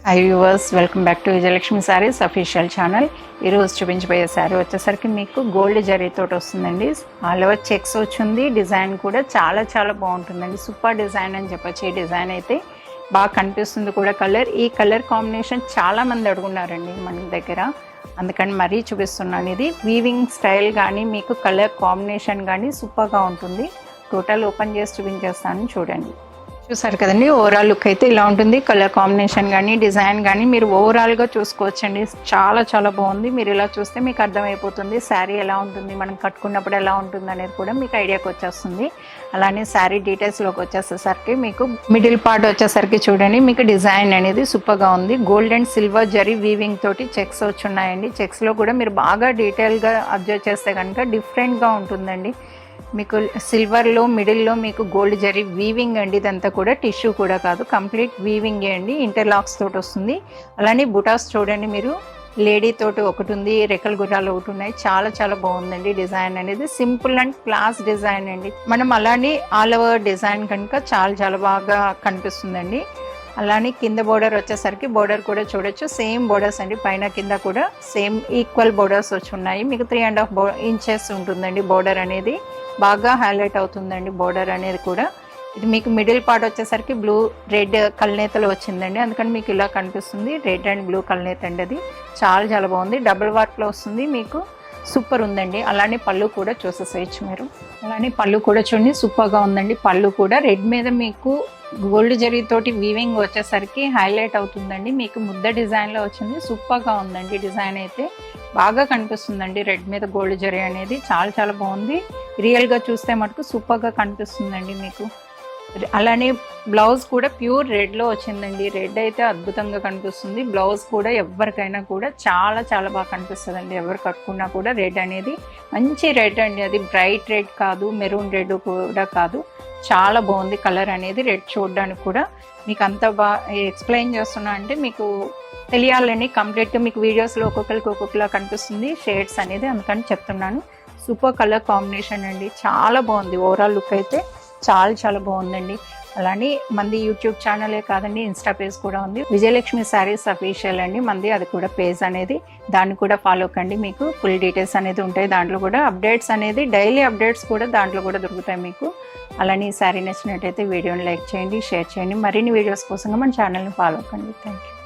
High viewers, welcome back to Vijayalakshmi saris official channel. ఈరోజు చూపించబోయే శారీ వచ్చేసరికి మీకు గోల్డ్ జరీతో వస్తుందండి. ఆల్ ఓవర్ చెక్స్ వచ్చింది. డిజైన్ కూడా చాలా చాలా బాగుంటుందండి. సూపర్ డిజైన్ అని చెప్పచ్చు. ఈ డిజైన్ అయితే బాగా కనిపిస్తుంది కూడా. ఈ కలర్ కాంబినేషన్ చాలా మంది అడుగున్నారండి మన దగ్గర, అందుకని మరీ చూపిస్తున్నాను. ఇది వీవింగ్ స్టైల్ కానీ మీకు కలర్ కాంబినేషన్ కానీ సూపర్గా ఉంటుంది. టోటల్ ఓపెన్ చేసి చూపించేస్తాను, చూడండి. చూసారు కదండి, ఓవరాల్ లుక్ అయితే ఇలా ఉంటుంది. కలర్ కాంబినేషన్ కానీ డిజైన్ కానీ మీరు ఓవరాల్గా చూసుకోవచ్చండి. చాలా చాలా బాగుంది. మీరు ఇలా చూస్తే మీకు అర్థమైపోతుంది శారీ ఎలా ఉంటుంది, మనం కట్టుకున్నప్పుడు ఎలా ఉంటుంది అనేది కూడా మీకు ఐడియాకి వచ్చేస్తుంది. అలానే శారీ డీటెయిల్స్లోకి వచ్చేసరికి మీకు మిడిల్ పార్ట్ వచ్చేసరికి చూడండి, మీకు డిజైన్ అనేది సూపర్గా ఉంది. Gold and silver zari weaving తోటి చెక్స్ వచ్చి ఉన్నాయండి. చెక్స్లో కూడా మీరు బాగా డీటెయిల్గా అబ్జర్వ్ చేస్తే కనుక డిఫరెంట్గా ఉంటుందండి. మీకు సిల్వర్లో మిడిల్లో మీకు గోల్డ్ జరీ వీవింగ్ అండి. ఇదంతా కూడా టిష్యూ కూడా కాదు, కంప్లీట్ వీవింగ్ అండి. ఇంటర్లాక్స్ తోటి వస్తుంది. అలానే బుటాస్ చూడండి, మీరు లేడీ తోటి ఒకటి ఉంది, రెక్కల గుర్రాలు ఒకటి ఉన్నాయి. చాలా చాలా బాగుందండి డిజైన్ అనేది. సింపుల్ అండ్ క్లాస్ డిజైన్ అండి. మనం అలానే ఆల్ ఓవర్ డిజైన్ కనుక చాలా చాలా బాగా కనిపిస్తుందండి. అలానే కింద బోర్డర్ వచ్చేసరికి బోర్డర్ కూడా చూడొచ్చు, సేమ్ బోర్డర్స్ అండి. పైన కింద కూడా సేమ్ ఈక్వల్ బోర్డర్స్ వచ్చి ఉన్నాయి. మీకు 3.5 ఇంచెస్ ఉంటుందండి బోర్డర్ అనేది. బాగా హైలైట్ అవుతుందండి బోర్డర్ అనేది కూడా. ఇది మీకు మిడిల్ పార్ట్ వచ్చేసరికి బ్లూ రెడ్ కల్నేతలు వచ్చిందండి, అందుకని మీకు ఇలా కనిపిస్తుంది. రెడ్ అండ్ బ్లూ కల్నేత అండి. అది చాలా చాలా బాగుంది. డబుల్ వర్క్లో వస్తుంది, మీకు సూపర్ ఉందండి. అలానే పళ్ళు కూడా చూసేసేయచ్చు మీరు. అలానే పళ్ళు కూడా చూడండి, సూపర్గా ఉందండి. పళ్ళు కూడా రెడ్ మీద మీకు గోల్డ్ జరీతోటి వీవింగ్ వచ్చేసరికి హైలైట్ అవుతుందండి. మీకు ముద్ద డిజైన్లో వచ్చింది. సూపర్గా ఉందండి డిజైన్ అయితే. బాగా కనిపిస్తుందండి రెడ్ మీద గోల్డ్ జరీ అనేది. చాలా చాలా బాగుంది. రియల్గా చూస్తే మటుకు సూపర్గా కనిపిస్తుందండి మీకు. అలానే బ్లౌజ్ కూడా ప్యూర్ రెడ్లో వచ్చిందండి. రెడ్ అయితే అద్భుతంగా కనిపిస్తుంది. బ్లౌజ్ కూడా ఎవరికైనా కూడా చాలా చాలా బాగా కనిపిస్తుందండి. ఎవరు కట్టుకున్నా కూడా రెడ్ అనేది మంచి రెడ్ అండి. అది బ్రైట్ రెడ్ కాదు, మెరూన్ రెడ్ కూడా కాదు. చాలా బాగుంది కలర్ అనేది. రెడ్ చూడడానికి కూడా మీకు అంత బాగా ఎక్స్ప్లెయిన్ చేస్తున్నా అంటే మీకు తెలియాలని కంప్లీట్గా మీకు వీడియోస్లో ఒక్కొక్కరిలా కనిపిస్తుంది షేడ్స్ అనేది, అందుకని చెప్తున్నాను. సూపర్ కలర్ కాంబినేషన్ అండి. చాలా బాగుంది. ఓవరాల్ లుక్ అయితే చాలా చాలా బాగుందండి. అలానే మంది యూట్యూబ్ ఛానలే కాదండి, ఇన్స్టా పేజ్ కూడా ఉంది, విజయలక్ష్మి సారీస్ అఫీషియల్ అండి మంది. అది కూడా పేజ్ అనేది, దాన్ని కూడా ఫాలో కండి. మీకు ఫుల్ డీటెయిల్స్ అనేది ఉంటాయి. దాంట్లో కూడా అప్డేట్స్ అనేది డైలీ అప్డేట్స్ కూడా దాంట్లో కూడా దొరుకుతాయి మీకు. అలానే ఈ సారీ నచ్చినట్టయితే వీడియోని లైక్ చేయండి, షేర్ చేయండి. మరిన్ని వీడియోస్ కోసం మన ఛానల్ని ఫాలో కండి. Thank you.